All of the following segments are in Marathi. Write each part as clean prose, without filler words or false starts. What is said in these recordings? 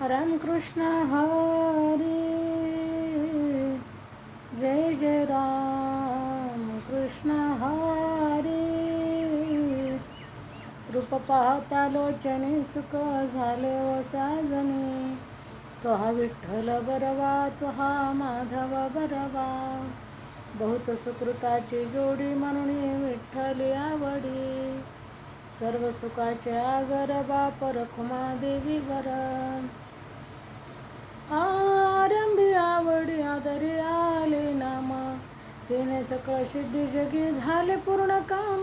रामकृष्ण हरी जय जय राम कृष्ण हरी. रूप पाहता लोचने सुख झाले व साजने. तो हा विठ्ठल बरवा तो हा माधव बरवा. बहुत सुकृताची जोडी म्हणून विठ्ठली आवडी. सर्व सुखाचे आगर बाप रखुमा देवी वर. आरंभी आवडी आदरी आले नाम. तेने सकळ सिद्धी जगी झाले पूर्ण काम.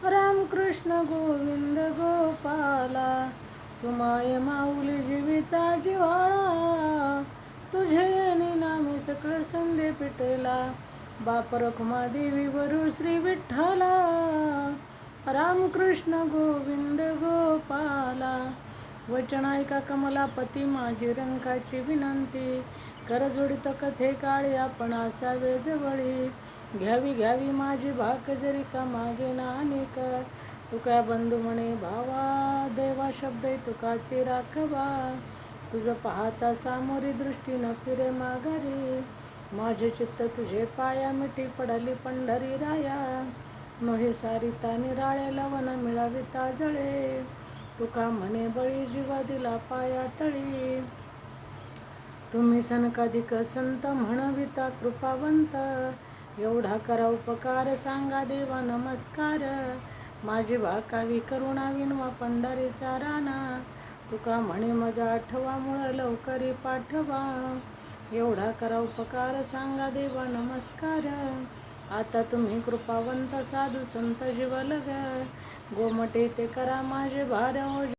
रामकृष्ण गोविंद गोपाला तू माये माऊली जीवीचा जिव्हाळा. तुझे नामे सकळ संधे पिटेला. बाप रखुमा देवी वरू श्री विठ्ठला. रामकृष्ण गोविंद गोपाला. वचन ऐका कमलापती माझी रंकाची विनंती. करजोडीत कथे काळी आपण असावे जवळी. घ्यावी घ्यावी माझी भाक जरी का मागे ना अनेक. तुका बंधू म्हणे भावा देवा शब्द तुकाचे राखवा. तुझ पाहता सामोरी दृष्टी न फिरे माघारी. माझे चित्त तुझे पाया मिठी पडली पंढरी राया. नोहे सारिता निराळे लवन मिळाविता जळे. तुका म्हणे बळी जीवा दिला पाया तळी. तुम्ही सनकाधिक संत म्हणविता कृपावंत. एवढा करा उपकार सांगा देवा नमस्कार. माझी भाकावी करुणा विनवा पंढरीचा राणा. तुका म्हणे मजा आठवा मुळ लवकरी पाठवा. एवढा करा उपकार सांगा देवा नमस्कार. आता तुम्ही कृपावंत साधू संत जीवलग. गोमटे ते करा माझे भार ओझ